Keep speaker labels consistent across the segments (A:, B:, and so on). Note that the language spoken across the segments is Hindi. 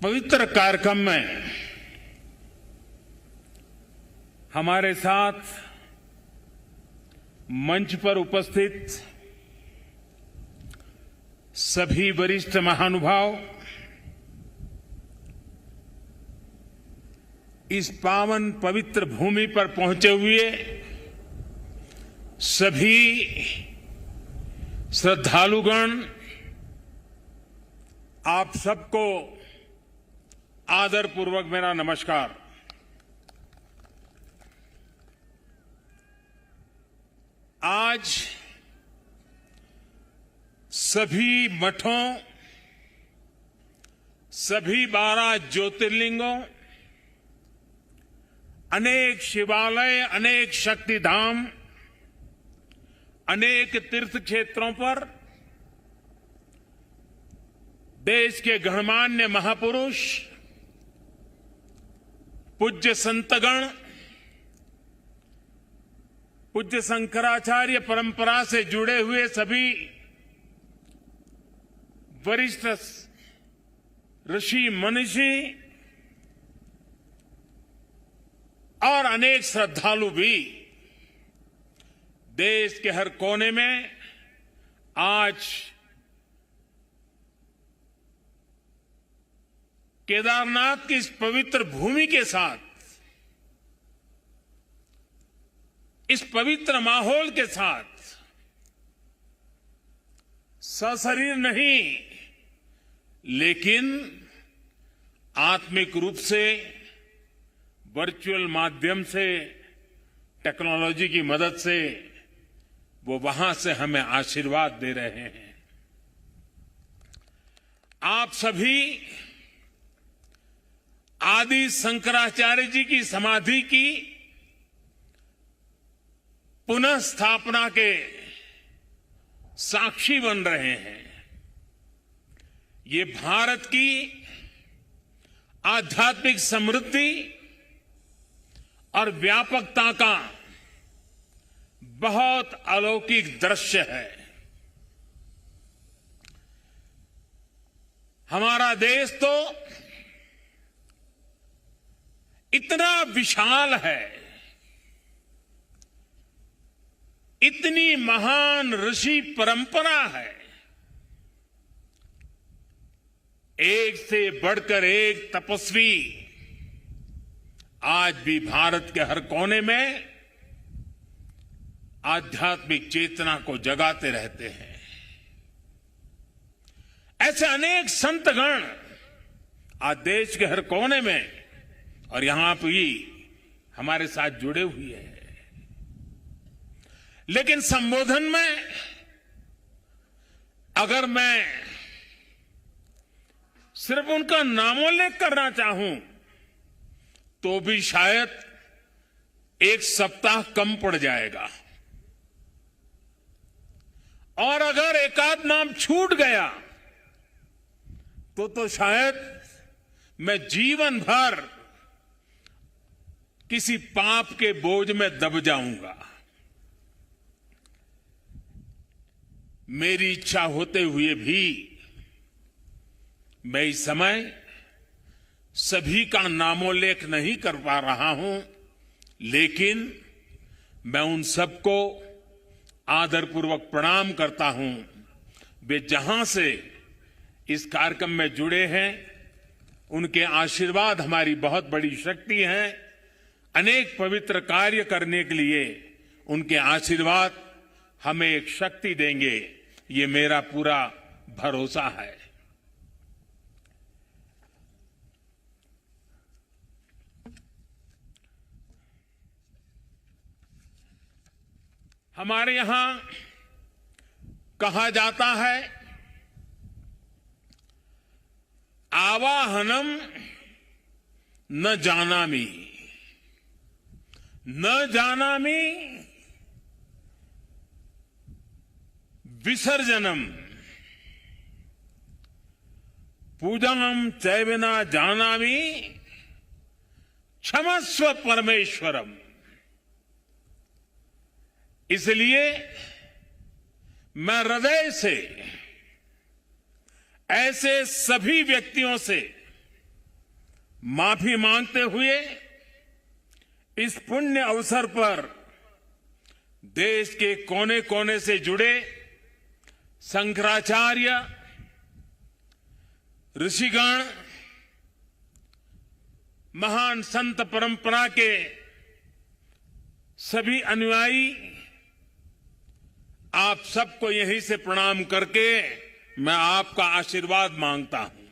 A: पवित्र कार्यक्रम में हमारे साथ मंच पर उपस्थित सभी वरिष्ठ महानुभाव, इस पावन पवित्र भूमि पर पहुंचे हुए सभी श्रद्धालुगण, आप सबको आदरपूर्वक मेरा नमस्कार। आज सभी मठों, सभी 12 ज्योतिर्लिंगों, अनेक शिवालय, अनेक शक्तिधाम, अनेक तीर्थ क्षेत्रों पर देश के गणमान्य महापुरुष, पूज्य संतगण, पूज्य शंकराचार्य परंपरा से जुड़े हुए सभी वरिष्ठ ऋषि मनीषी और अनेक श्रद्धालु भी देश के हर कोने में आज केदारनाथ की इस पवित्र भूमि के साथ, इस पवित्र माहौल के साथ सशरीर नहीं लेकिन आत्मिक रूप से वर्चुअल माध्यम से, टेक्नोलॉजी की मदद से वो वहां से हमें आशीर्वाद दे रहे हैं। आप सभी आदि शंकराचार्य जी की समाधि की पुनः स्थापना के साक्षी बन रहे हैं। ये भारत की आध्यात्मिक समृद्धि और व्यापकता का बहुत अलौकिक दृश्य है। हमारा देश तो इतना विशाल है, इतनी महान ऋषि परंपरा है, एक से बढ़कर एक तपस्वी आज भी भारत के हर कोने में आध्यात्मिक चेतना को जगाते रहते हैं। ऐसे अनेक संतगण आज देश के हर कोने में और यहां भी हमारे साथ जुड़े हुए हैं। लेकिन संबोधन में अगर मैं सिर्फ उनका नामोल्लेख करना चाहूं तो भी शायद एक सप्ताह कम पड़ जाएगा, और अगर एकाध नाम छूट गया तो शायद मैं जीवन भर किसी पाप के बोझ में दब जाऊंगा। मेरी इच्छा होते हुए भी मैं इस समय सभी का नामोल्लेख नहीं कर पा रहा हूं, लेकिन मैं उन सबको आदरपूर्वक प्रणाम करता हूं। वे जहां से इस कार्यक्रम में जुड़े हैं, उनके आशीर्वाद हमारी बहुत बड़ी शक्ति है। अनेक पवित्र कार्य करने के लिए उनके आशीर्वाद हमें एक शक्ति देंगे, ये मेरा पूरा भरोसा है। हमारे यहां कहा जाता है, आवाहनम न जानामि, न जानामि विसर्जनम, पूजनम चैव न जानामि क्षमस्व परमेश्वरम। इसलिए मैं हृदय से ऐसे सभी व्यक्तियों से माफी मांगते हुए इस पुण्य अवसर पर देश के कोने कोने से जुड़े शंकराचार्य, ऋषिगण, महान संत परंपरा के सभी अनुयायी, आप सबको यहीं से प्रणाम करके मैं आपका आशीर्वाद मांगता हूं।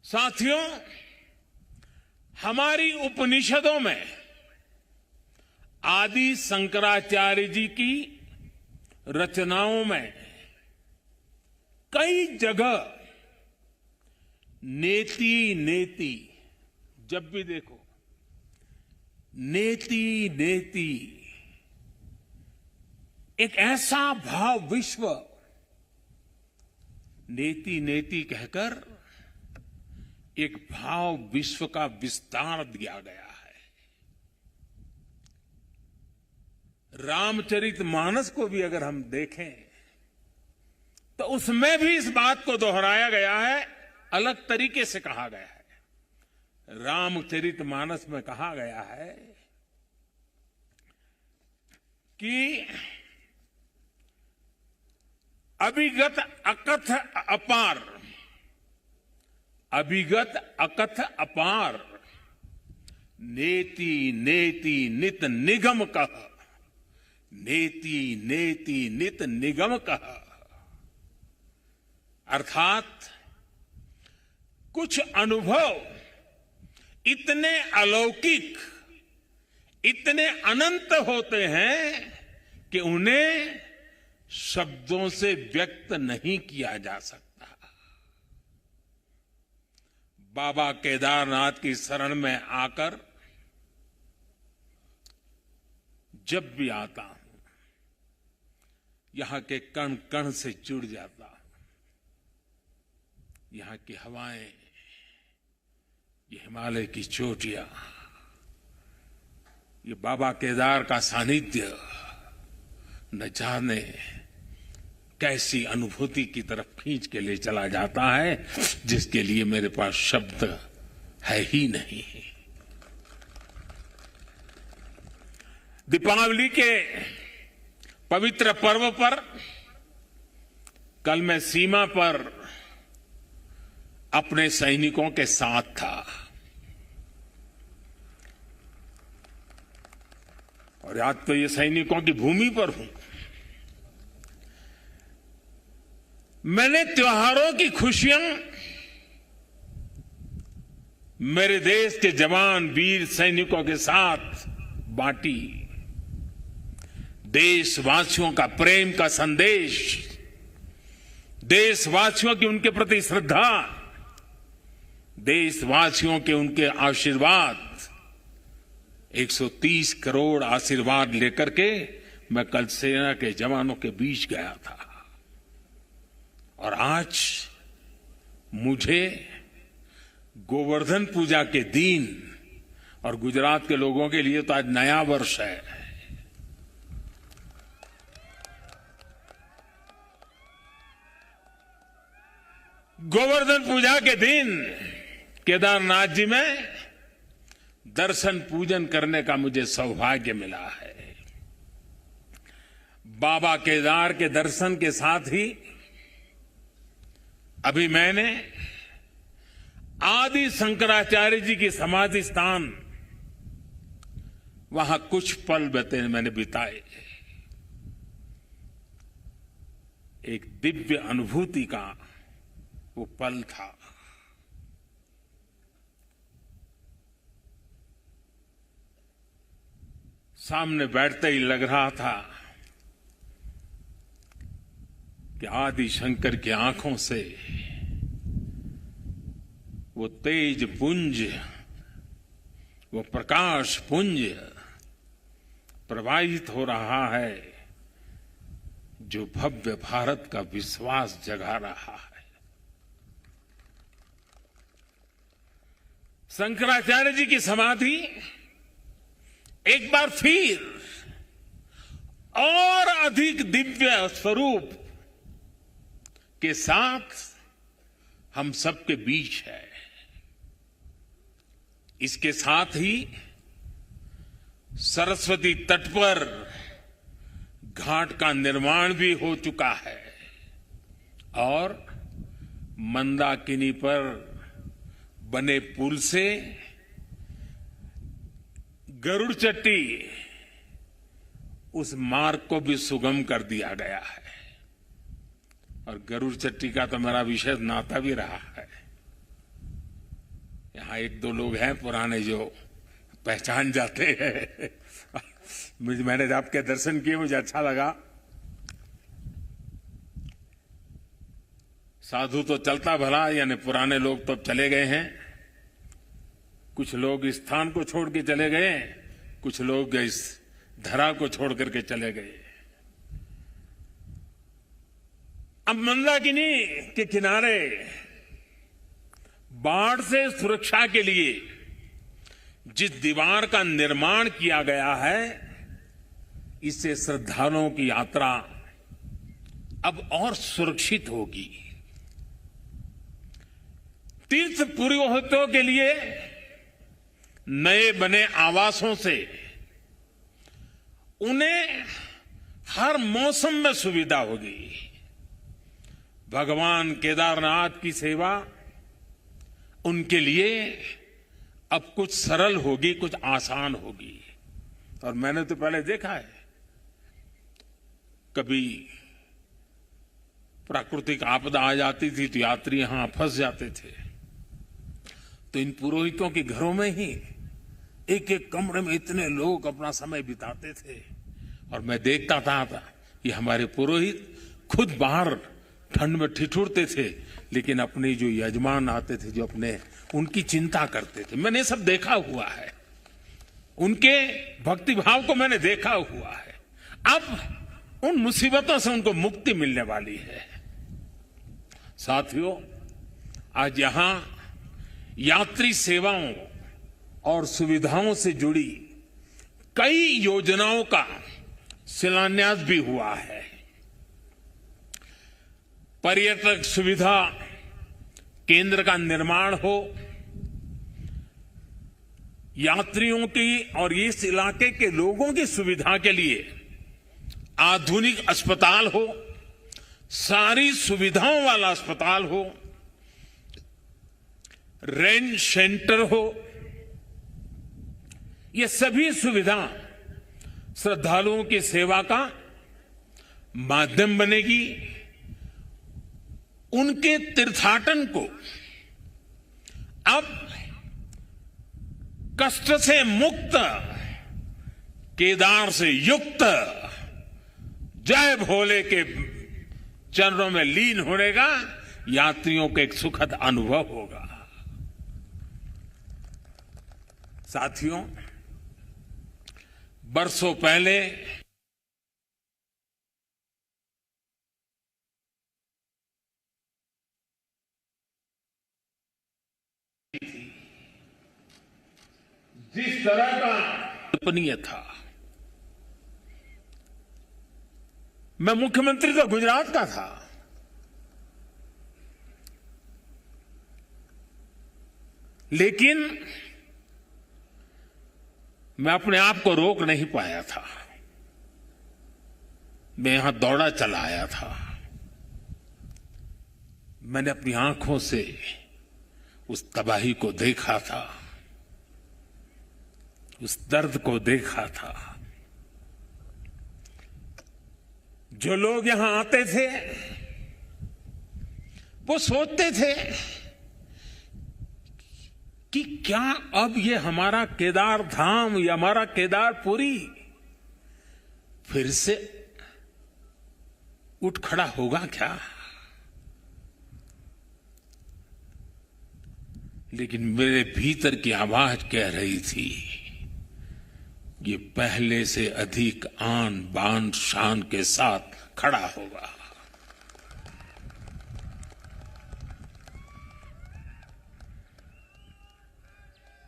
A: साथियों, हमारी उपनिषदों में आदि शंकराचार्य जी की रचनाओं में कई जगह नेति नेति, जब भी देखो नेति नेति, एक ऐसा भाव विश्व, नेति नेति कहकर एक भाव विश्व का विस्तार दिया गया है। रामचरितमानस को भी अगर हम देखें तो उसमें भी इस बात को दोहराया गया है, अलग तरीके से कहा गया है। रामचरितमानस में कहा गया है कि अभिगत अकथ अपार, अभिगत अकथ अपार, नेति नेति नित निगम कह, नेति नेति नित निगम कह। अर्थात कुछ अनुभव इतने अलौकिक, इतने अनंत होते हैं कि उन्हें शब्दों से व्यक्त नहीं किया जा सकता। बाबा केदारनाथ की शरण में आकर जब भी आता हूं, यहां के कण कण से जुड़ जाता हूं। यहां की हवाएं, ये हिमालय की चोटियां, ये बाबा केदार का सानिध्य न जाने कैसी अनुभूति की तरफ खींच के ले चला जाता है, जिसके लिए मेरे पास शब्द है ही नहीं। दीपावली के पवित्र पर्व पर कल मैं सीमा पर अपने सैनिकों के साथ था और आज तो ये सैनिकों की भूमि पर हूं। मैंने त्योहारों की खुशियां मेरे देश के जवान वीर सैनिकों के साथ बांटी। देशवासियों का प्रेम का संदेश, देशवासियों की उनके प्रति श्रद्धा, देशवासियों के उनके आशीर्वाद, 130 करोड़ आशीर्वाद लेकर के मैं कल सेना के जवानों के बीच गया था। और आज मुझे गोवर्धन पूजा के दिन, और गुजरात के लोगों के लिए तो आज नया वर्ष है, गोवर्धन पूजा के दिन केदारनाथ जी में दर्शन पूजन करने का मुझे सौभाग्य मिला है। बाबा केदार के दर्शन के साथ ही अभी मैंने आदि शंकराचार्य जी की समाधि स्थान, वहां कुछ पल मैंने बिताए। एक दिव्य अनुभूति का वो पल था। सामने बैठते ही लग रहा था कि आदि शंकर की आंखों से वो तेज पुंज, वो प्रकाश पुंज प्रवाहित हो रहा है, जो भव्य भारत का विश्वास जगा रहा है। शंकराचार्य जी की समाधि एक बार फिर और अधिक दिव्य स्वरूप के साथ हम सबके बीच है। इसके साथ ही सरस्वती तट पर घाट का निर्माण भी हो चुका है और मंदाकिनी पर बने पुल से गरुड़ चट्टी उस मार्ग को भी सुगम कर दिया गया है। और गरुड़ चट्टी का तो मेरा विशेष नाता भी रहा है। यहां एक दो लोग हैं पुराने जो पहचान जाते हैं। मैंने आपके दर्शन किए, मुझे अच्छा लगा। साधु तो चलता भला, यानी पुराने लोग तो चले गए हैं। कुछ लोग इस स्थान को छोड़ के चले गए, कुछ लोग इस धरा को छोड़ करके चले गए। अब मंदाकिनी के किनारे बाढ़ से सुरक्षा के लिए जिस दीवार का निर्माण किया गया है, इससे श्रद्धालुओं की यात्रा अब और सुरक्षित होगी। तीर्थ पुरोहितों के लिए नए बने आवासों से उन्हें हर मौसम में सुविधा होगी। भगवान केदारनाथ की सेवा उनके लिए अब कुछ सरल होगी, कुछ आसान होगी। और मैंने तो पहले देखा है, कभी प्राकृतिक आपदा आ जाती थी तो यात्री यहां फंस जाते थे, तो इन पुरोहितों के घरों में ही एक एक कमरे में इतने लोग अपना समय बिताते थे। और मैं देखता था कि हमारे पुरोहित खुद बाहर ठंड में ठिठुरते थे, लेकिन अपने जो यजमान आते थे, जो अपने उनकी चिंता करते थे। मैंने सब देखा हुआ है, उनके भक्ति भाव को मैंने देखा हुआ है। अब उन मुसीबतों से उनको मुक्ति मिलने वाली है। साथियों, आज यहां यात्री सेवाओं और सुविधाओं से जुड़ी कई योजनाओं का शिलान्यास भी हुआ है। पर्यटक सुविधा केंद्र का निर्माण हो, यात्रियों की और इस इलाके के लोगों की सुविधा के लिए आधुनिक अस्पताल हो, सारी सुविधाओं वाला अस्पताल हो, रेंज सेंटर हो, ये सभी सुविधा श्रद्धालुओं की सेवा का माध्यम बनेगी। उनके तीर्थाटन को अब कष्ट से मुक्त, केदार से युक्त, जय भोले के चरणों में लीन होने का यात्रियों को एक सुखद अनुभव होगा। साथियों, बरसों पहले जिस तरह का कल्पनीय था, मैं मुख्यमंत्री तो गुजरात का था, लेकिन मैं अपने आप को रोक नहीं पाया था। मैं यहां दौड़ा चला आया था। मैंने अपनी आंखों से उस तबाही को देखा था, उस दर्द को देखा था। जो लोग यहां आते थे वो सोचते थे कि क्या अब ये हमारा केदार धाम या हमारा केदारपुरी फिर से उठ खड़ा होगा क्या? लेकिन मेरे भीतर की आवाज कह रही थी, ये पहले से अधिक आन बान शान के साथ खड़ा होगा।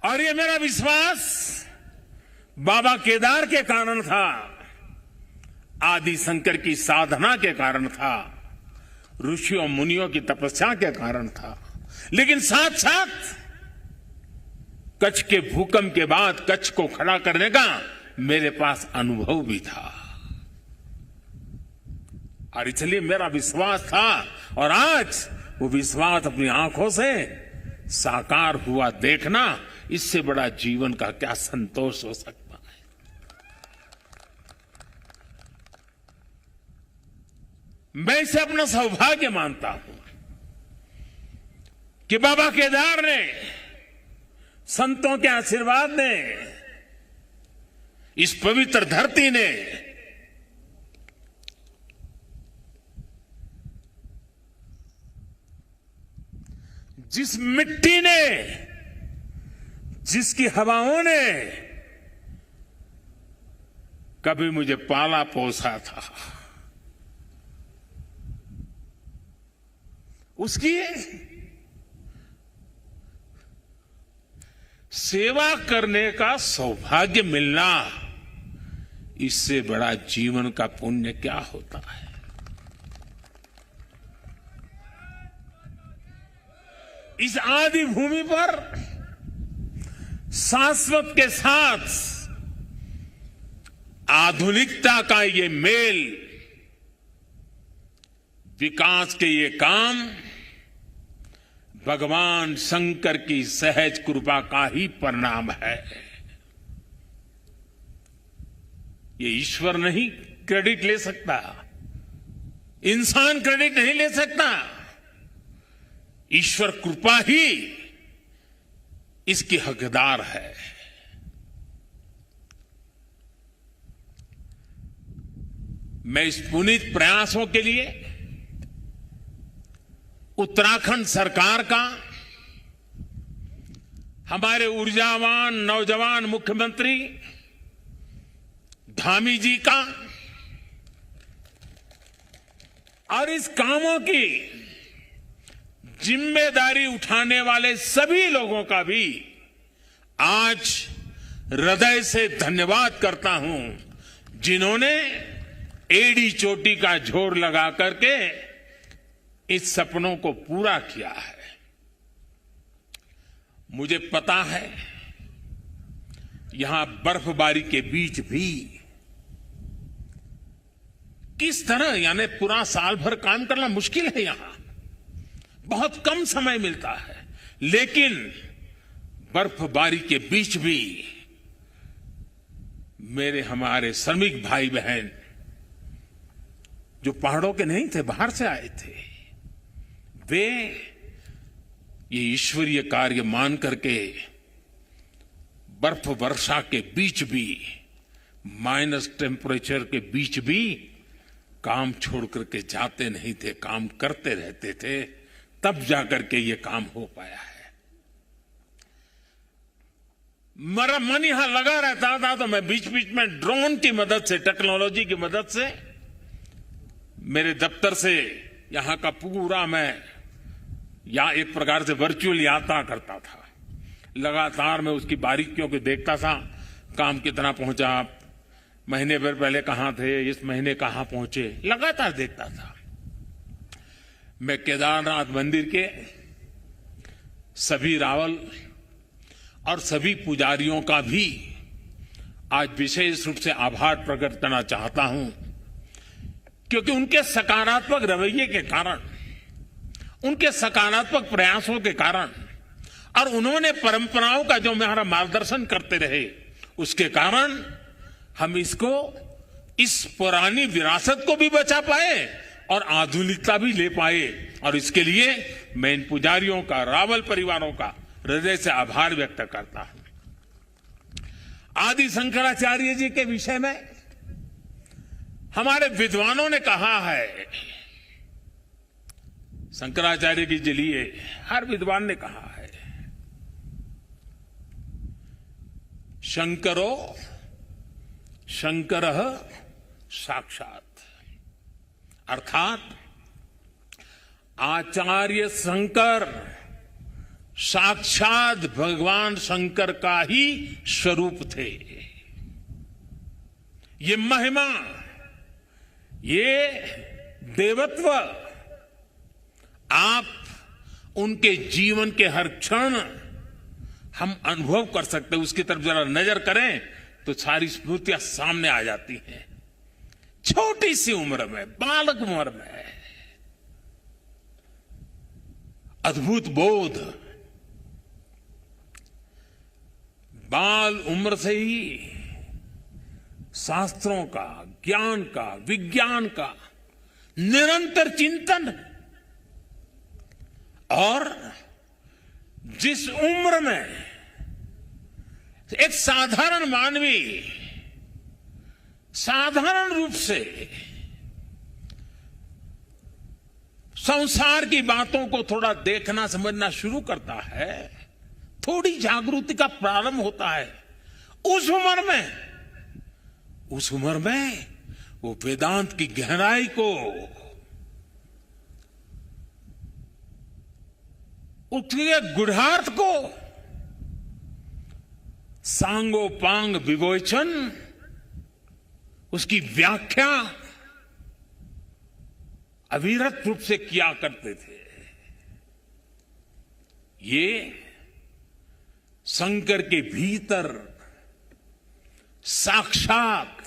A: और ये मेरा विश्वास बाबा केदार के कारण था, आदि शंकर की साधना के कारण था, ऋषियों मुनियों की तपस्या के कारण था, लेकिन साथ साथ कच्छ के भूकंप के बाद कच्छ को खड़ा करने का मेरे पास अनुभव भी था, और इसलिए मेरा विश्वास था, और आज वो विश्वास अपनी आंखों से साकार हुआ देखना, इससे बड़ा जीवन का क्या संतोष हो सकता है। मैं इसे अपना सौभाग्य मानता हूं कि बाबा केदार ने, संतों के आशीर्वाद ने, इस पवित्र धरती ने जिस मिट्टी ने, जिसकी हवाओं ने कभी मुझे पाला पोसा था, उसकी सेवा करने का सौभाग्य मिलना, इससे बड़ा जीवन का पुण्य क्या होता है। इस आदि भूमि पर शाश्वत के साथ आधुनिकता का ये मेल, विकास के ये काम भगवान शंकर की सहज कृपा का ही परिणाम है। ये ईश्वर नहीं क्रेडिट ले सकता, इंसान क्रेडिट नहीं ले सकता, ईश्वर कृपा ही इसकी हकदार है। मैं इस पुनीत प्रयासों के लिए उत्तराखंड सरकार का, हमारे ऊर्जावान नौजवान मुख्यमंत्री धामी जी का, और इस कामों की जिम्मेदारी उठाने वाले सभी लोगों का भी आज हृदय से धन्यवाद करता हूं, जिन्होंने एड़ी चोटी का जोर लगा करके इस सपनों को पूरा किया है। मुझे पता है यहां बर्फबारी के बीच भी किस तरह, यानी पूरा साल भर काम करना मुश्किल है, यहां बहुत कम समय मिलता है, लेकिन बर्फबारी के बीच भी मेरे हमारे श्रमिक भाई बहन जो पहाड़ों के नहीं थे, बाहर से आए थे, वे ये ईश्वरीय कार्य मान करके बर्फ वर्षा के बीच भी, माइनस टेम्परेचर के बीच भी काम छोड़ करके जाते नहीं थे, काम करते रहते थे, तब जाकर के ये काम हो पाया है। मेरा मन यहां लगा रहता था, तो मैं बीच बीच में ड्रोन की मदद से, टेक्नोलॉजी की मदद से, मेरे दफ्तर से यहां का पूरा मैं या एक प्रकार से वर्चुअल यात्रा करता था। लगातार मैं उसकी बारीकियों को देखता था, काम कितना पहुंचा, महीने भर पहले कहां थे, इस महीने कहां पहुंचे, लगातार देखता था। मैं केदारनाथ मंदिर के सभी रावल और सभी पुजारियों का भी आज विशेष रूप से आभार प्रकट करना चाहता हूं, क्योंकि उनके सकारात्मक रवैये के कारण, उनके सकारात्मक प्रयासों के कारण, और उन्होंने परंपराओं का जो हमारा मार्गदर्शन करते रहे, उसके कारण हम इसको, इस पुरानी विरासत को भी बचा पाए और आधुनिकता भी ले पाए। और इसके लिए मैं इन पुजारियों का, रावल परिवारों का हृदय से आभार व्यक्त करता हूं। आदि शंकराचार्य जी के विषय में हमारे विद्वानों ने कहा है, शंकराचार्य जी के लिए हर विद्वान ने कहा है, शंकरो शंकरः साक्षात, अर्थात आचार्य शंकर साक्षात भगवान शंकर का ही स्वरूप थे। ये महिमा, ये देवत्व, आप उनके जीवन के हर क्षण हम अनुभव कर सकते हैं। उसकी तरफ जरा नजर करें तो सारी स्मृतियां सामने आ जाती हैं। छोटी सी उम्र में, बालक उम्र में अद्भुत बोध, बाल उम्र से ही शास्त्रों का, ज्ञान का, विज्ञान का निरंतर चिंतन। और जिस उम्र में एक साधारण मानवी साधारण रूप से संसार की बातों को थोड़ा देखना समझना शुरू करता है, थोड़ी जागृति का प्रारंभ होता है, उस उम्र में वो वेदांत की गहराई को, उसके गुढ़ार्थ को सांगोपांग विवेचन, उसकी व्याख्या अविरत रूप से किया करते थे। ये शंकर के भीतर साक्षात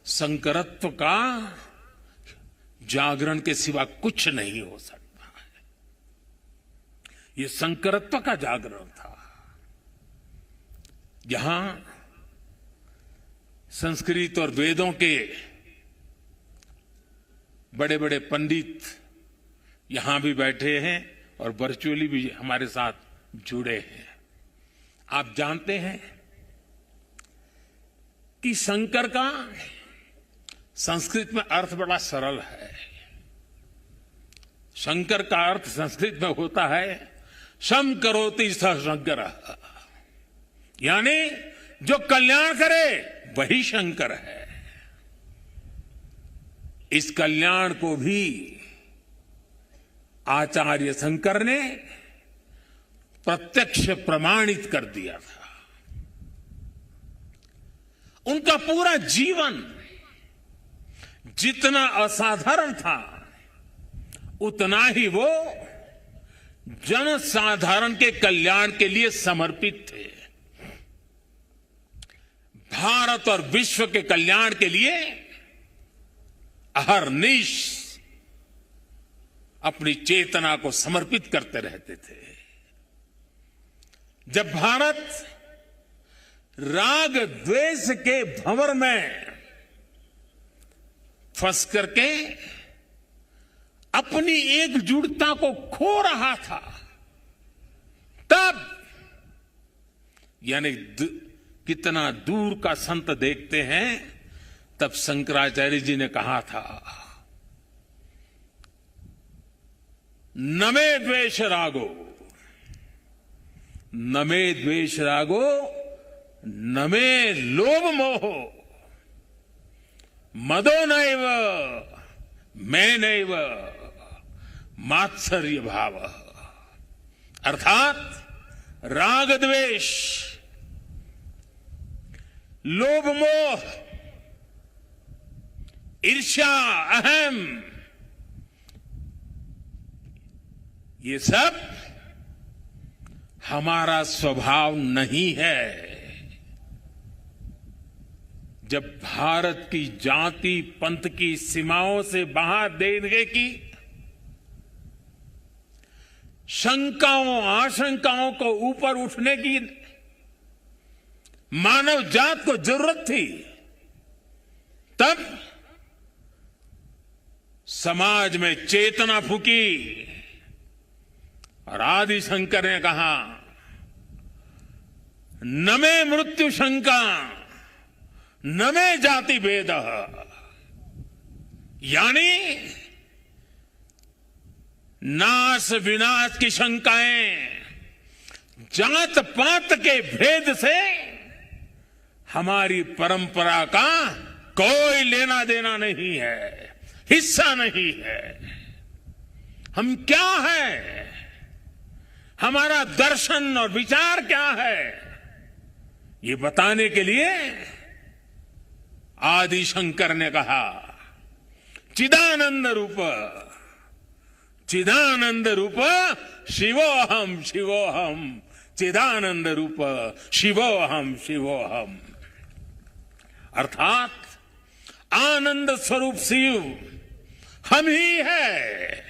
A: शंकरत्व का जागरण के सिवा कुछ नहीं हो सकता है। ये शंकरत्व का जागरण था, जहां संस्कृत और वेदों के बड़े बड़े पंडित यहां भी बैठे हैं और वर्चुअली भी हमारे साथ जुड़े हैं। आप जानते हैं कि शंकर का संस्कृत में अर्थ बड़ा सरल है। शंकर का अर्थ संस्कृत में होता है शम करोति स शंकर, यानी जो कल्याण करे वही शंकर है। इस कल्याण को भी आचार्य शंकर ने प्रत्यक्ष प्रमाणित कर दिया था। उनका पूरा जीवन जितना असाधारण था, उतना ही वो जनसाधारण के कल्याण के लिए समर्पित थे। भारत और विश्व के कल्याण के लिए अहर्निश अपनी चेतना को समर्पित करते रहते थे। जब भारत राग द्वेष के भंवर में फंस करके अपनी एकजुटता को खो रहा था, तब यानी कितना दूर का संत देखते हैं, तब शंकराचार्य जी ने कहा था, न मे द्वेष रागो, न मे द्वेष रागो, न मे लोभ मोहो, मदो नैव मैं नैव मात्सर्य भाव। अर्थात राग द्वेष, लोभ मोह, ईर्ष्या, अहम, ये सब हमारा स्वभाव नहीं है। जब भारत की जाति पंथ की सीमाओं से बाहर देने की शंकाओं आशंकाओं को ऊपर उठने की मानव जात को जरूरत थी, तब समाज में चेतना फूकी और आदि शंकर ने कहा, न मे मृत्यु शंका न मे जाति भेद, यानी नाश विनाश की शंकाएं जात पात के भेद से हमारी परंपरा का कोई लेना देना नहीं है, हिस्सा नहीं है। हम क्या है, हमारा दर्शन और विचार क्या है, ये बताने के लिए आदि शंकर ने कहा चिदानंद रूप, चिदानंद रूप शिवोहम शिवोहम, चिदानंद रूप शिवोहम शिवोहम। अर्थात आनंद स्वरूप शिव हम ही है।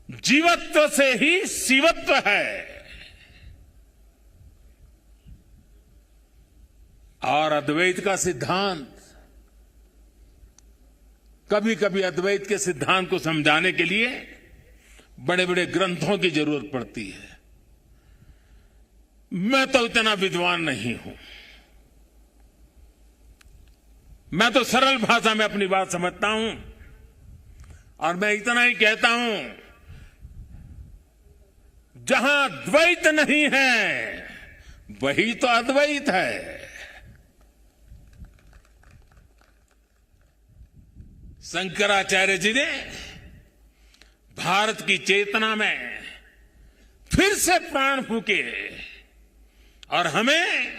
A: जीवत्व से ही शिवत्व है। और अद्वैत का सिद्धांत, कभी कभी अद्वैत के सिद्धांत को समझाने के लिए बड़े बड़े ग्रंथों की जरूरत पड़ती है। मैं तो इतना विद्वान नहीं हूं। मैं तो सरल भाषा में अपनी बात समझता हूं और मैं इतना ही कहता हूं, जहां द्वैत नहीं है वही तो अद्वैत है। शंकराचार्य जी ने भारत की चेतना में फिर से प्राण फूके और हमें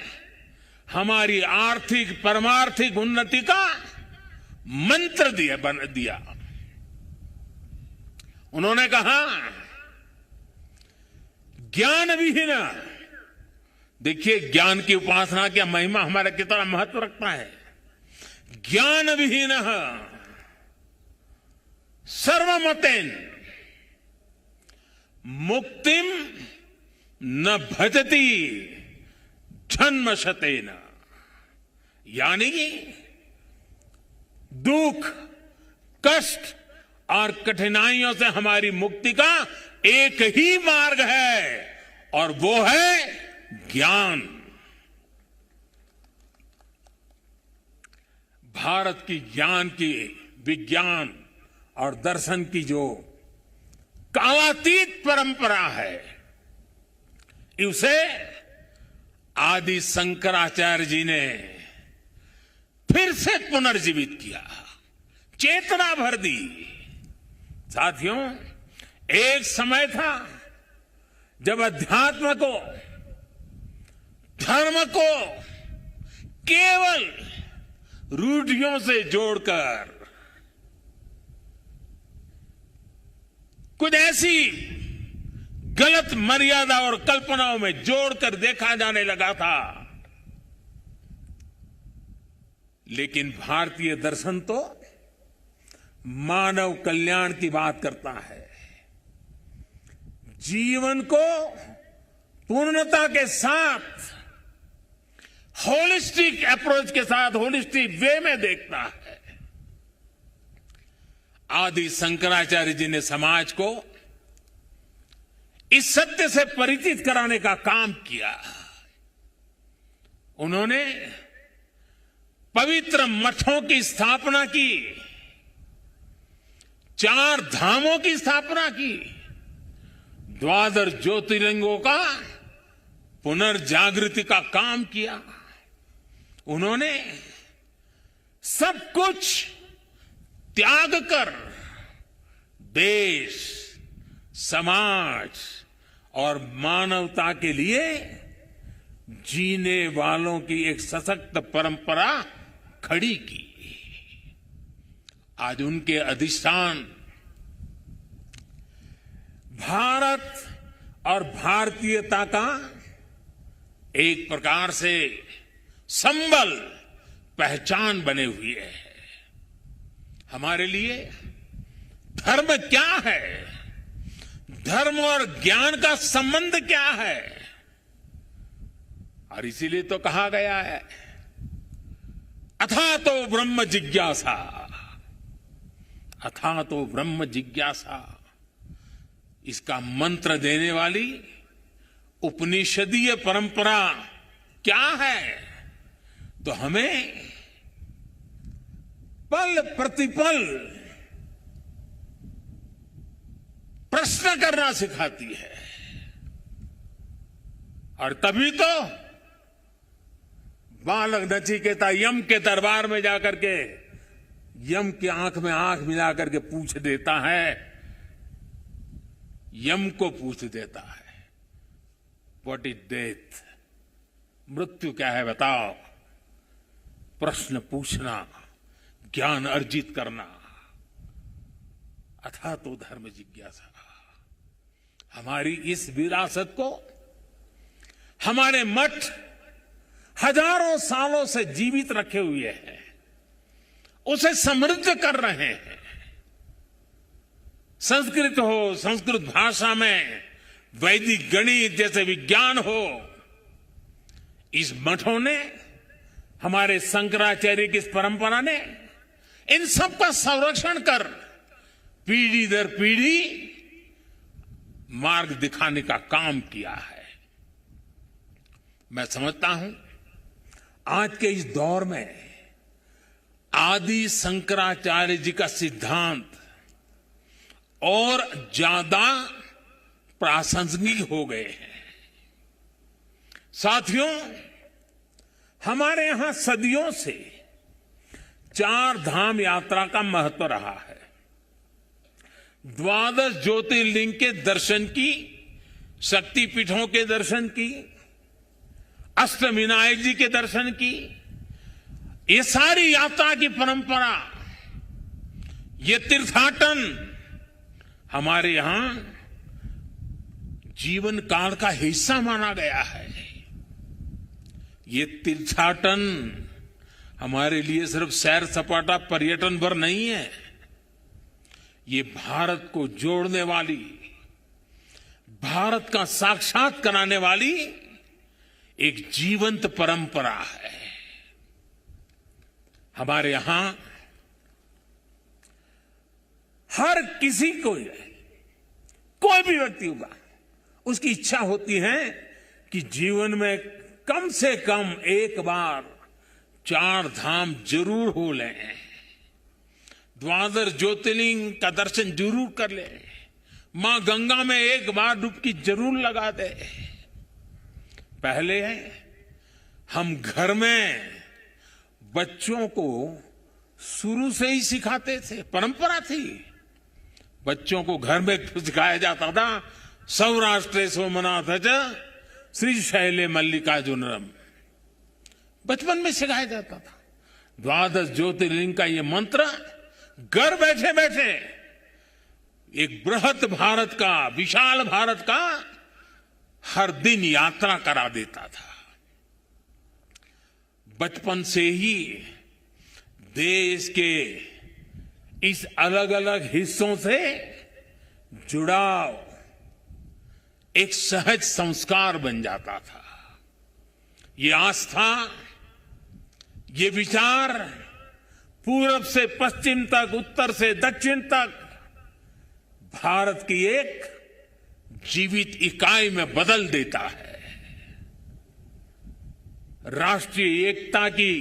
A: हमारी आर्थिक परमार्थिक उन्नति का मंत्र दिया। उन्होंने कहा, ज्ञान विहीन, देखिए ज्ञान की उपासना की महिमा हमारा कितना महत्व रखता है। ज्ञान विहीन सर्वमतेन मुक्तिम न भजति जन्मशतेन। यानी दुख, कष्ट और कठिनाइयों से हमारी मुक्ति का एक ही मार्ग है और वो है ज्ञान। भारत की ज्ञान की, विज्ञान और दर्शन की जो कालातीत परंपरा है, उसे आदि शंकराचार्य जी ने फिर से पुनर्जीवित किया, चेतना भर दी। साथियों, एक समय था जब अध्यात्म को, धर्म को केवल रूढ़ियों से जोड़कर, कुछ ऐसी गलत मर्यादा और कल्पनाओं में जोड़कर देखा जाने लगा था। लेकिन भारतीय दर्शन तो मानव कल्याण की बात करता है। जीवन को पूर्णता के साथ, होलिस्टिक अप्रोच के साथ, होलिस्टिक वे में देखता है। आदि शंकराचार्य जी ने समाज को इस सत्य से परिचित कराने का काम किया। उन्होंने पवित्र मठों की स्थापना की, 4 धामों की स्थापना की, 12 ज्योतिर्लिंगों का पुनर्जागृति का काम किया। उन्होंने सब कुछ त्याग कर देश, समाज और मानवता के लिए जीने वालों की एक सशक्त परंपरा खड़ी की। आज उनके अधिष्ठान भारत और भारतीयता का एक प्रकार से संबल, पहचान बने हुए हैं। हमारे लिए धर्म क्या है, धर्म और ज्ञान का संबंध क्या है, और इसीलिए तो कहा गया है, अथा तो ब्रह्म जिज्ञासा, अथा तो ब्रह्म जिज्ञासा। इसका मंत्र देने वाली उपनिषदीय परंपरा क्या है? तो हमें पल प्रतिपल प्रश्न करना सिखाती है। और तभी तो बालक नचिकेता यम के दरबार में जाकर के यम की आंख में आंख मिलाकर के पूछ देता है, यम को पूछ देता है, व्हाट इज डेथ? मृत्यु क्या है बताओ? प्रश्न पूछना ज्ञान अर्जित करना, अथा तो धर्म जिज्ञासा। हमारी इस विरासत को हमारे मठ हजारों सालों से जीवित रखे हुए हैं, उसे समृद्ध कर रहे हैं। संस्कृत हो, संस्कृत भाषा में वैदिक गणित जैसे विज्ञान हो, इस मठों ने, हमारे शंकराचार्य की इस परंपरा ने इन सब का संरक्षण कर पीढ़ी दर पीढ़ी मार्ग दिखाने का काम किया है। मैं समझता हूं आज के इस दौर में आदि शंकराचार्य जी का सिद्धांत और ज्यादा प्रासंगिक हो गए हैं। साथियों, हमारे यहां सदियों से 4 धाम यात्रा का महत्व रहा है। 12 ज्योतिर्लिंग के दर्शन की, शक्तिपीठों के दर्शन की, अष्टविनायक जी के दर्शन की, ये सारी यात्रा की परंपरा, ये तीर्थाटन हमारे यहां जीवन काल का हिस्सा माना गया है। ये तीर्थाटन हमारे लिए सिर्फ सैर सपाटा पर्यटन भर नहीं है, ये भारत को जोड़ने वाली, भारत का साक्षात कराने वाली एक जीवंत परंपरा है। हमारे यहां हर किसी को, कोई भी व्यक्ति होगा, उसकी इच्छा होती है कि जीवन में कम से कम एक बार 4 धाम जरूर हो लें, 12 ज्योतिर्लिंग का दर्शन जरूर कर ले, मां गंगा में एक बार डुबकी जरूर लगा दे। पहले हम घर में बच्चों को शुरू से ही सिखाते थे, परंपरा थी। बच्चों को घर में सिखाया जाता था, सौराष्ट्रे सोमनाथ च श्रीशैले मल्लिकार्जुनम, बचपन में सिखाया जाता था। 12 ज्योतिर्लिंग का ये मंत्र घर बैठे बैठे एक बृहत भारत का, विशाल भारत का हर दिन यात्रा करा देता था। बचपन से ही देश के इस अलग अलग हिस्सों से जुड़ाव एक सहज संस्कार बन जाता था। ये आस्था, ये विचार पूरब से पश्चिम तक, उत्तर से दक्षिण तक भारत की एक जीवित इकाई में बदल देता है। राष्ट्रीय एकता की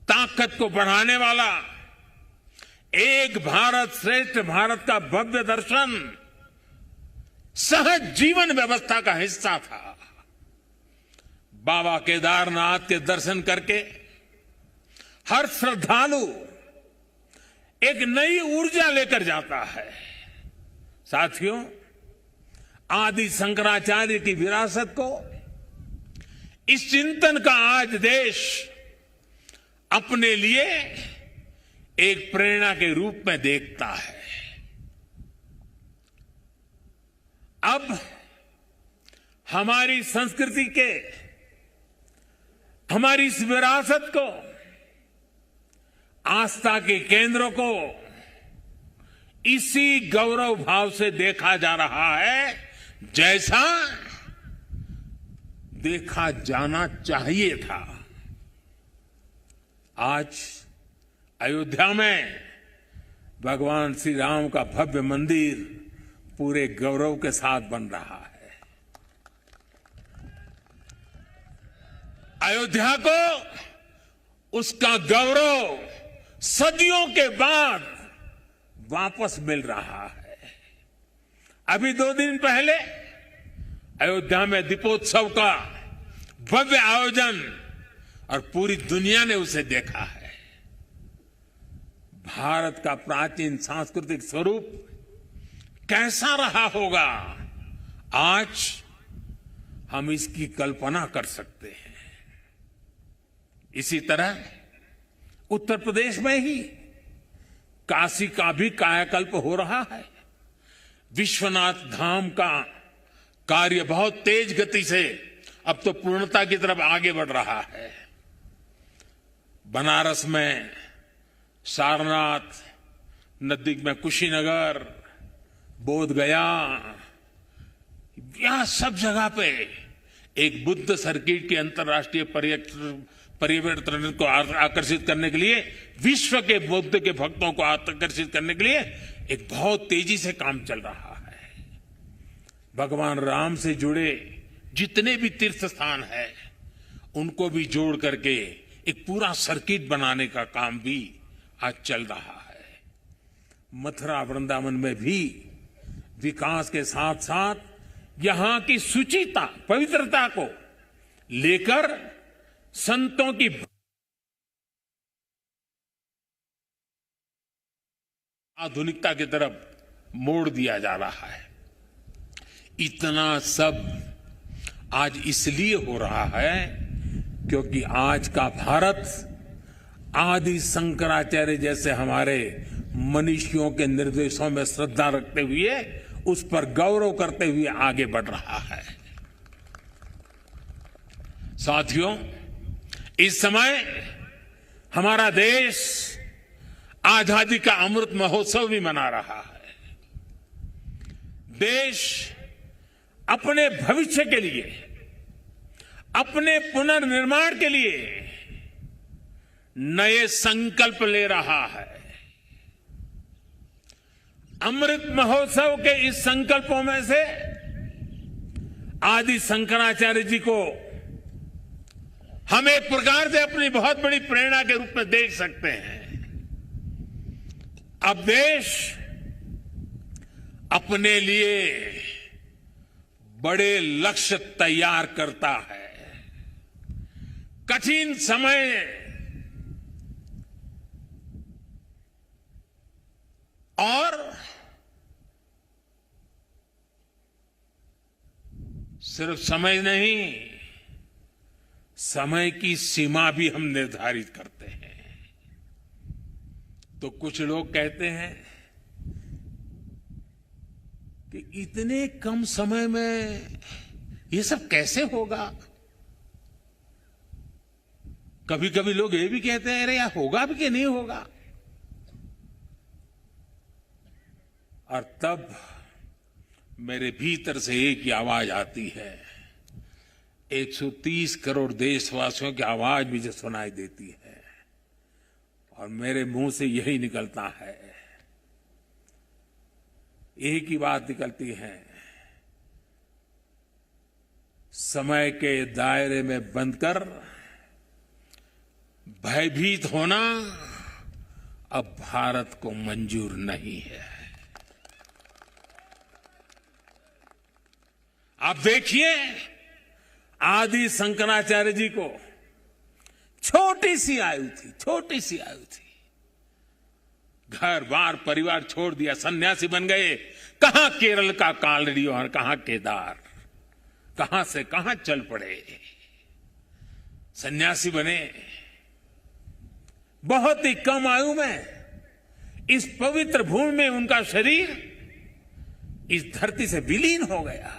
A: ताकत को बढ़ाने वाला एक भारत श्रेष्ठ भारत का भव्य दर्शन सहज जीवन व्यवस्था का हिस्सा था। बाबा केदारनाथ के दर्शन करके हर श्रद्धालु एक नई ऊर्जा लेकर जाता है। साथियों, आदि शंकराचार्य की विरासत को, इस चिंतन का आज देश अपने लिए एक प्रेरणा के रूप में देखता है। अब हमारी संस्कृति के, हमारी इस विरासत को, आस्था के केंद्रों को इसी गौरव भाव से देखा जा रहा है जैसा देखा जाना चाहिए था। आज अयोध्या में भगवान श्री राम का भव्य मंदिर पूरे गौरव के साथ बन रहा है। अयोध्या को उसका गौरव सदियों के बाद वापस मिल रहा है। अभी 2 दिन पहले अयोध्या में दीपोत्सव का भव्य आयोजन, और पूरी दुनिया ने उसे देखा है। भारत का प्राचीन सांस्कृतिक स्वरूप कैसा रहा होगा, आज हम इसकी कल्पना कर सकते हैं। इसी तरह उत्तर प्रदेश में ही काशी का भी कायाकल्प हो रहा है। विश्वनाथ धाम का कार्य बहुत तेज गति से अब तो पूर्णता की तरफ आगे बढ़ रहा है। बनारस में सारनाथ, नजदीक में कुशीनगर, बोध गया, यहां सब जगह पे एक बुद्ध सर्किट के अंतर्राष्ट्रीय पर्यटन को आकर्षित करने के लिए, विश्व के बुद्ध के भक्तों को आकर्षित करने के लिए एक बहुत तेजी से काम चल रहा है। भगवान राम से जुड़े जितने भी तीर्थ स्थान है उनको भी जोड़ करके एक पूरा सर्किट बनाने का काम भी आज चल रहा है। मथुरा वृंदावन में भी विकास के साथ साथ यहां की शुचिता, पवित्रता को लेकर संतों की आधुनिकता की तरफ मोड़ दिया जा रहा है। इतना सब आज इसलिए हो रहा है क्योंकि आज का भारत आदि शंकराचार्य जैसे हमारे मनीषियों के निर्देशों में श्रद्धा रखते हुए, उस पर गौरव करते हुए आगे बढ़ रहा है। साथियों, इस समय हमारा देश आजादी का अमृत महोत्सव भी मना रहा है। देश अपने भविष्य के लिए, अपने पुनर्निर्माण के लिए नए संकल्प ले रहा है। अमृत महोत्सव के इस संकल्पों में से आदि शंकराचार्य जी को हम एक प्रकार से अपनी बहुत बड़ी प्रेरणा के रूप में देख सकते हैं। अब देश अपने लिए बड़े लक्ष्य तैयार करता है। कठिन समय और सिर्फ समय नहीं, समय की सीमा भी हम निर्धारित करते हैं। तो कुछ लोग कहते हैं कि इतने कम समय में ये सब कैसे होगा। कभी कभी लोग ये भी कहते हैं, अरे यार होगा भी कि नहीं होगा। और तब मेरे भीतर से एक ही आवाज आती है, 130 करोड़ देशवासियों की आवाज मुझे सुनाई देती है और मेरे मुंह से यही निकलता है, एक ही बात निकलती है, समय के दायरे में बंधकर भयभीत होना अब भारत को मंजूर नहीं है। आप देखिए, आदि शंकराचार्य जी को छोटी सी आयु थी, घर बार परिवार छोड़ दिया, सन्यासी बन गए। कहां केरल का कालड़ी और कहां केदार, कहां से कहां चल पड़े, सन्यासी बने। बहुत ही कम आयु में इस पवित्र भूमि में उनका शरीर इस धरती से विलीन हो गया।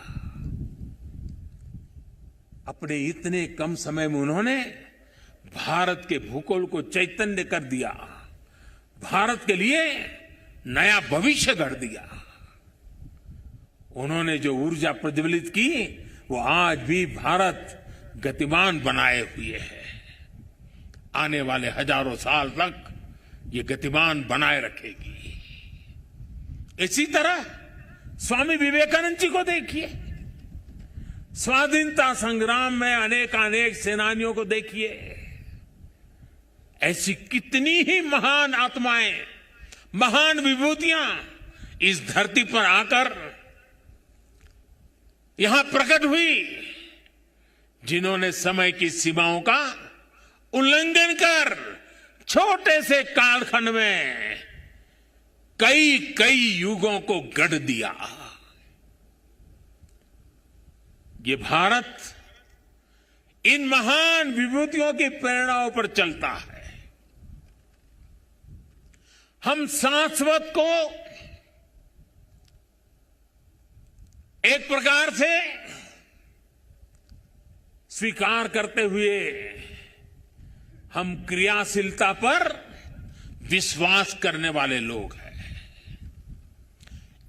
A: अपने इतने कम समय में उन्होंने भारत के भूगोल को चैतन्य कर दिया, भारत के लिए नया भविष्य गढ़ दिया। उन्होंने जो ऊर्जा प्रज्वलित की वो आज भी भारत गतिमान बनाए हुए है। आने वाले हजारों साल तक ये गतिमान बनाए रखेगी। इसी तरह स्वामी विवेकानंद जी को देखिए, स्वाधीनता संग्राम में अनेक सेनानियों को देखिए। ऐसी कितनी ही महान आत्माएं, महान विभूतियां इस धरती पर आकर यहां प्रकट हुई, जिन्होंने समय की सीमाओं का उल्लंघन कर छोटे से कालखंड में कई युगों को गढ़ दिया। ये भारत इन महान विभूतियों की प्रेरणाओं पर चलता है। हम शाश्वत को एक प्रकार से स्वीकार करते हुए हम क्रियाशीलता पर विश्वास करने वाले लोग हैं।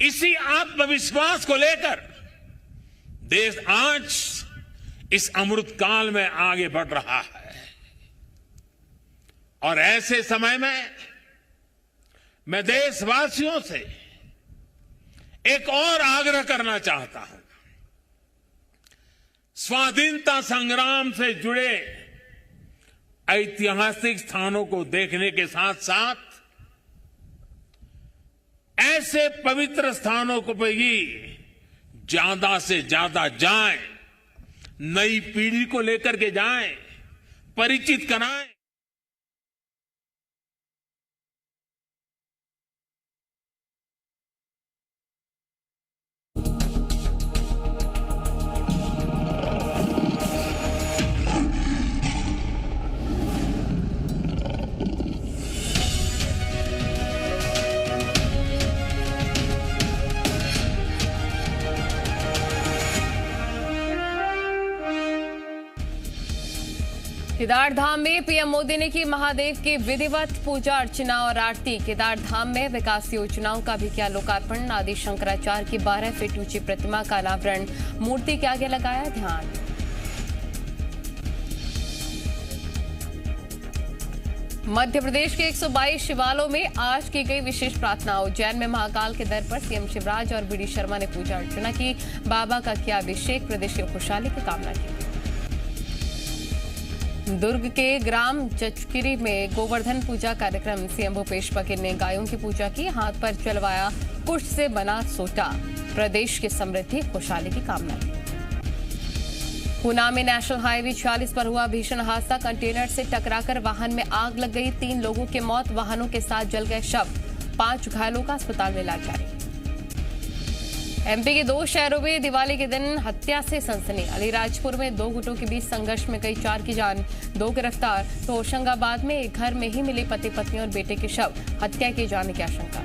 A: इसी आत्मविश्वास को लेकर देश आज इस अमृत काल में आगे बढ़ रहा है। और ऐसे समय में मैं देशवासियों से एक और आग्रह करना चाहता हूं। स्वाधीनता संग्राम से जुड़े ऐतिहासिक स्थानों को देखने के साथ साथ ऐसे पवित्र स्थानों को भी ज्यादा से ज्यादा जाएं, नई पीढ़ी को लेकर के जाएं, परिचित कराएं।
B: केदार धाम में पीएम मोदी ने की महादेव की विधिवत पूजा अर्चना और आरती। केदार धाम में विकास योजनाओं का भी किया लोकार्पण। आदि शंकराचार्य की 12 फीट ऊंची प्रतिमा का अनावरण, मूर्ति के आगे लगाया ध्यान। मध्य प्रदेश के 122 शिवालयों में आज की गई विशेष प्रार्थना। उज्जैन में महाकाल के दर पर सीएम शिवराज और बीडी शर्मा ने पूजा अर्चना की। बाबा का किया अभिषेक, प्रदेश की खुशहाली की कामना की। दुर्ग के ग्राम जचकिरी में गोवर्धन पूजा कार्यक्रम। सीएम भूपेश बघेल ने गायों की पूजा की, हाथ पर चलवाया कुश से बना सोटा, प्रदेश की समृद्धि खुशहाली की कामना की। ऊना में नेशनल हाईवे 46 पर हुआ भीषण हादसा। कंटेनर से टकराकर वाहन में आग लग गई, 3 लोगों की मौत, वाहनों के साथ जल गए शव, 5 घायलों का अस्पताल में इलाज जारी। एमपी के 2 शहरों में दिवाली के दिन हत्या से सनसनी। अलीराजपुर में 2 गुटों के बीच संघर्ष में गई 4 की जान, 2 गिरफ्तार। तो होशंगाबाद में एक घर में ही मिले पति पत्नी और बेटे के शव, हत्या किए जाने की आशंका।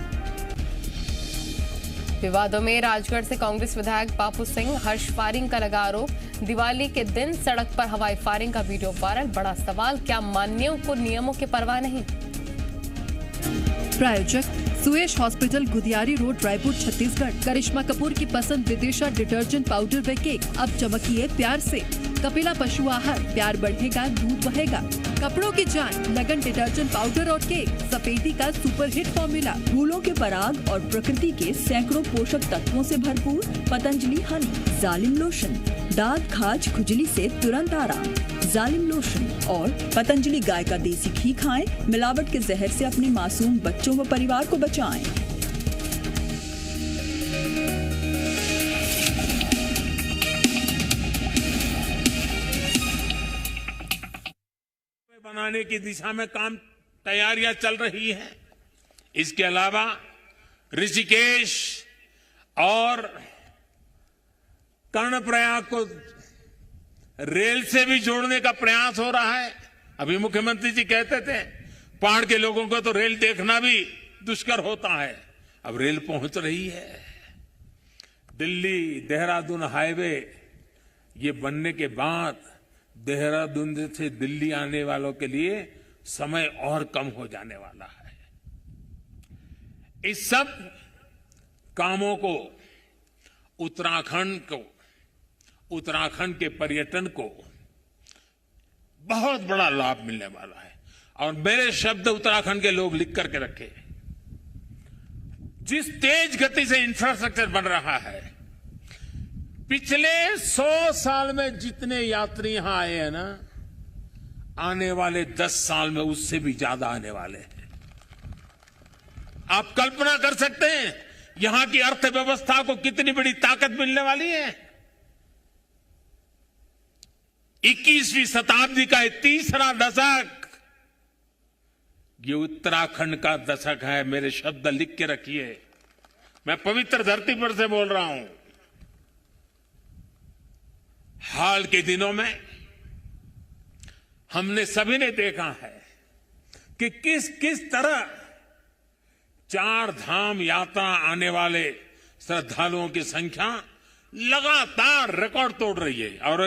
B: विवादों में राजगढ़ से कांग्रेस विधायक बापू सिंह, हर्ष फायरिंग का लगा आरोप। दिवाली के दिन सड़क पर हवाई फायरिंग का वीडियो वायरल, बड़ा सवाल, क्या मान्यों को नियमों की परवाह नहीं।
C: प्रायोजक सुयश हॉस्पिटल, गुदियारी रोड, रायपुर, छत्तीसगढ़। करिश्मा कपूर की पसंद विदिशा डिटर्जेंट पाउडर व केक, अब चमकिए प्यार से। कपिला पशु आहार, प्यार बढ़ेगा दूध बहेगा। कपड़ों की जान, लगन डिटर्जेंट पाउडर और केक, सफेदी का सुपर हिट फॉर्मूला। फूलों के पराग और प्रकृति के सैकड़ों पोषक तत्वों से भरपूर पतंजलि हनी। जालिम लोशन, दांत खाज खुजली से तुरंत आराम। जालिम लोशन और पतंजलि गाय का देसी घी खाएं, मिलावट के जहर से अपने मासूम बच्चों व परिवार को बचाएं।
A: बनाने की दिशा में तैयारियां चल रही हैं। इसके अलावा ऋषिकेश और कर्णप्रयाग को रेल से भी जोड़ने का प्रयास हो रहा है। अभी मुख्यमंत्री जी कहते थे पहाड़ के लोगों को तो रेल देखना भी दुष्कर होता है, अब रेल पहुंच रही है। दिल्ली देहरादून हाईवे ये बनने के बाद देहरादून से दिल्ली आने वालों के लिए समय और कम हो जाने वाला है। इस सब कामों को उत्तराखंड के पर्यटन को बहुत बड़ा लाभ मिलने वाला है। और मेरे शब्द उत्तराखंड के लोग लिख करके रखे। जिस तेज गति से इंफ्रास्ट्रक्चर बन रहा है, पिछले 100 साल में जितने यात्री यहां आए हैं ना, आने वाले 10 साल में उससे भी ज्यादा आने वाले हैं। आप कल्पना कर सकते हैं यहां की अर्थव्यवस्था को कितनी बड़ी ताकत मिलने वाली है। 21वीं शताब्दी का ये तीसरा दशक, ये उत्तराखंड का दशक है। मेरे शब्द लिख के रखिए, मैं पवित्र धरती पर से बोल रहा हूं। हाल के दिनों में हमने सभी ने देखा है कि किस किस तरह चार धाम यात्रा आने वाले श्रद्धालुओं की संख्या लगातार रिकॉर्ड तोड़ रही है। और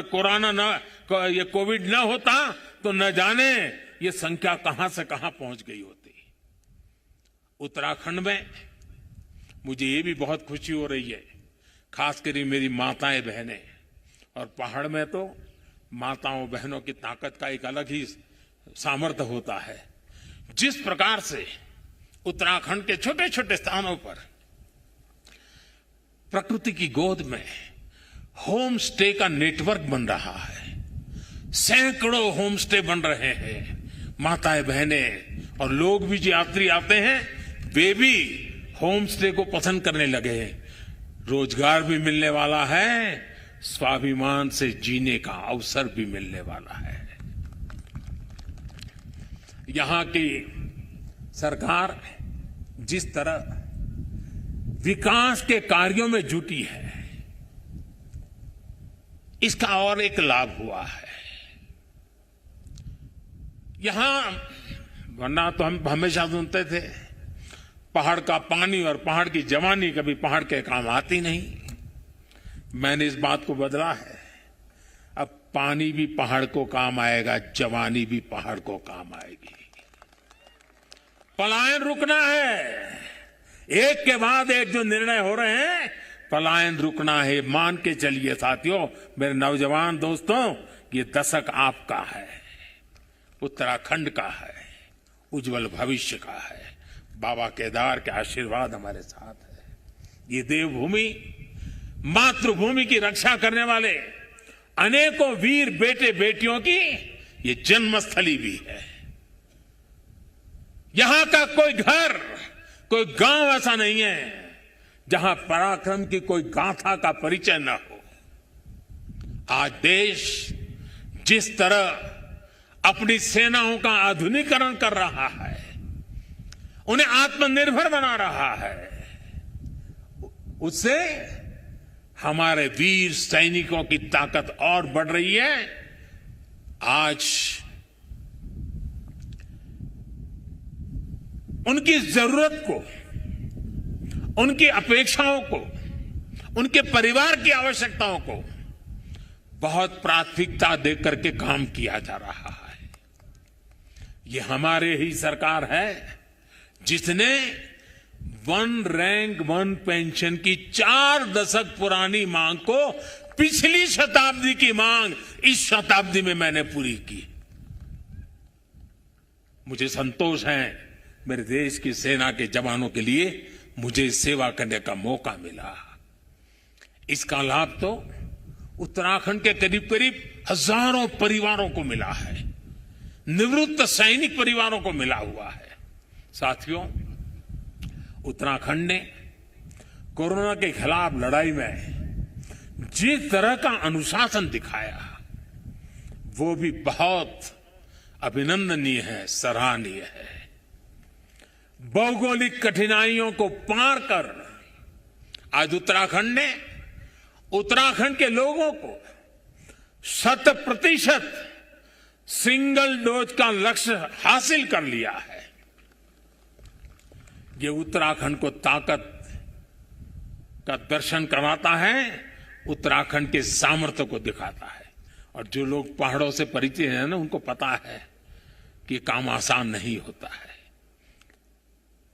A: ये कोविड न होता तो न जाने ये संख्या कहां से कहां पहुंच गई होती। उत्तराखंड में मुझे ये भी बहुत खुशी हो रही है, खासकर मेरी माताएं बहनें, और पहाड़ में तो माताओं बहनों की ताकत का एक अलग ही सामर्थ्य होता है। जिस प्रकार से उत्तराखंड के छोटे छोटे स्थानों पर प्रकृति की गोद में होम स्टे का नेटवर्क बन रहा है, सैकड़ों होम स्टे बन रहे हैं। माताएं बहनें और लोग भी जो यात्री आते हैं वे भी होम स्टे को पसंद करने लगे हैं। रोजगार भी मिलने वाला है, स्वाभिमान से जीने का अवसर भी मिलने वाला है। यहां की सरकार जिस तरह विकास के कार्यों में जुटी है, इसका और एक लाभ हुआ है। यहां वरना तो हम हमेशा सुनते थे पहाड़ का पानी और पहाड़ की जवानी कभी पहाड़ के काम आती नहीं। मैंने इस बात को बदला है, अब पानी भी पहाड़ को काम आएगा, जवानी भी पहाड़ को काम आएगी। पलायन रुकना है, एक के बाद एक जो निर्णय हो रहे हैं, पलायन रुकना है। मान के चलिए साथियों, मेरे नौजवान दोस्तों, ये दशक आपका है, उत्तराखंड का है, उज्जवल भविष्य का है। बाबा केदार के आशीर्वाद हमारे साथ है। ये देवभूमि, मातृभूमि की रक्षा करने वाले अनेकों वीर बेटे बेटियों की ये जन्मस्थली भी है। यहां का कोई घर, कोई गांव ऐसा नहीं है जहां पराक्रम की कोई गाथा का परिचय न हो। आज देश जिस तरह अपनी सेनाओं का आधुनिकीकरण कर रहा है, उन्हें आत्मनिर्भर बना रहा है, उससे हमारे वीर सैनिकों की ताकत और बढ़ रही है। आज उनकी जरूरत को, उनकी अपेक्षाओं को, उनके परिवार की आवश्यकताओं को बहुत प्राथमिकता देकर के काम किया जा रहा है। ये हमारे ही सरकार है जिसने वन रैंक वन पेंशन की 4 दशक पुरानी मांग को पिछली शताब्दी की मांग इस शताब्दी में मैंने पूरी की। मुझे संतोष है, मेरे देश की सेना के जवानों के लिए मुझे सेवा करने का मौका मिला। इसका लाभ तो उत्तराखंड के करीब करीब हजारों परिवारों को मिला है, निवृत्त सैनिक परिवारों को मिला हुआ है। साथियों, उत्तराखंड ने कोरोना के खिलाफ लड़ाई में जिस तरह का अनुशासन दिखाया वो भी बहुत अभिनंदनीय है, सराहनीय है। भौगोलिक कठिनाइयों को पार कर आज उत्तराखंड ने उत्तराखंड के लोगों को 100% सिंगल डोज का लक्ष्य हासिल कर लिया है। ये उत्तराखंड को ताकत का दर्शन कराता है, उत्तराखंड के सामर्थ्य को दिखाता है। और जो लोग पहाड़ों से परिचित हैं ना, उनको पता है कि काम आसान नहीं होता है।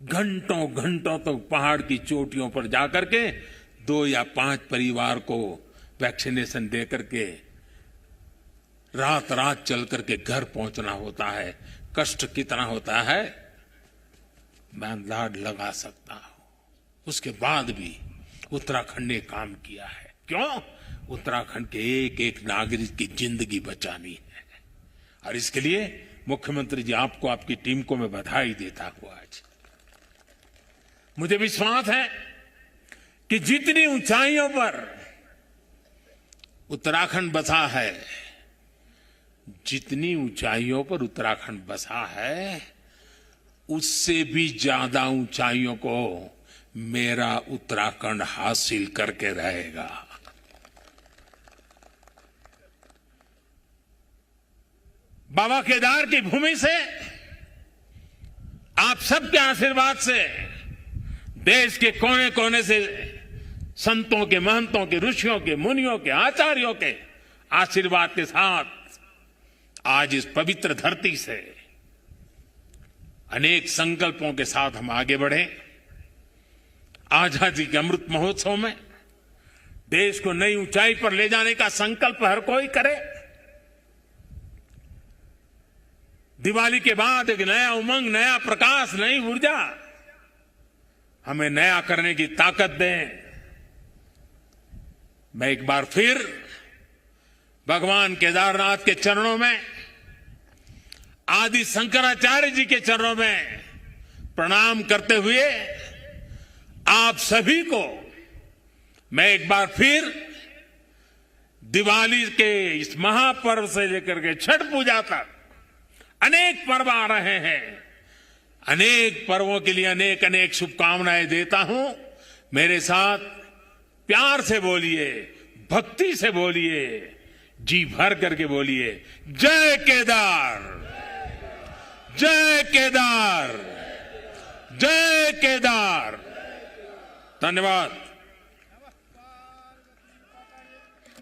A: घंटों घंटों तक पहाड़ की चोटियों पर जाकर के 2 या 5 परिवार को वैक्सीनेशन दे करके रात रात चल करके घर पहुंचना होता है। कष्ट कितना होता है मैं अंदाज लगा सकता हूं। उसके बाद भी उत्तराखंड ने काम किया है। क्यों? उत्तराखंड के एक एक नागरिक की जिंदगी बचानी है। और इसके लिए मुख्यमंत्री जी, आपको, आपकी टीम को मैं बधाई देता हूं। आज मुझे विश्वास है कि जितनी ऊंचाइयों पर उत्तराखंड बसा है, जितनी ऊंचाइयों पर उत्तराखंड बसा है, उससे भी ज्यादा ऊंचाइयों को मेरा उत्तराखंड हासिल करके रहेगा। बाबा केदार की भूमि से, आप सबके आशीर्वाद से देश के कोने कोने से संतों के, महंतों के, ऋषियों के, मुनियों के, आचार्यों के आशीर्वाद के साथ आज इस पवित्र धरती से अनेक संकल्पों के साथ हम आगे बढ़े। आजादी के अमृत महोत्सव में देश को नई ऊंचाई पर ले जाने का संकल्प हर कोई करे। दिवाली के बाद एक नया उमंग, नया प्रकाश, नई ऊर्जा हमें नया करने की ताकत दें। मैं एक बार फिर भगवान केदारनाथ के चरणों में, आदि शंकराचार्य जी के चरणों में प्रणाम करते हुए आप सभी को मैं एक बार फिर दिवाली के इस महापर्व से लेकर के छठ पूजा तक अनेक पर्व आ रहे हैं, अनेक पर्वों के लिए अनेक अनेक शुभकामनाएं देता हूं। मेरे साथ प्यार से बोलिए, भक्ति से बोलिए, जी भर करके बोलिए, जय केदार, जय केदार, जय केदार। धन्यवाद।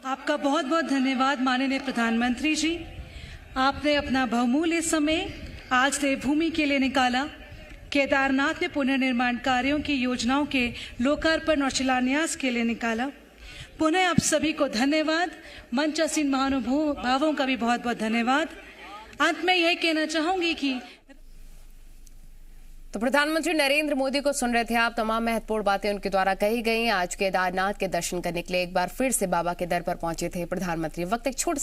D: आपका बहुत बहुत धन्यवाद माननीय प्रधानमंत्री जी। आपने अपना बहुमूल्य समय आज देवभूमि के लिए निकाला। केदारनाथ में पुनर्निर्माण कार्यों की योजनाओं के लोकार्पण और शिलान्यास के लिए निकाला। पुनः आप सभी को धन्यवाद। मंचासीन महानुभावों का भी बहुत बहुत धन्यवाद। अंत में यह कहना चाहूंगी कि
B: तो प्रधानमंत्री नरेंद्र मोदी को सुन रहे थे आप। तमाम महत्वपूर्ण बातें उनके द्वारा कही गई। आज केदारनाथ के दर्शन करने के लिए एक बार फिर से बाबा के दर पर पहुंचे थे प्रधानमंत्री। वक्त एक छोटे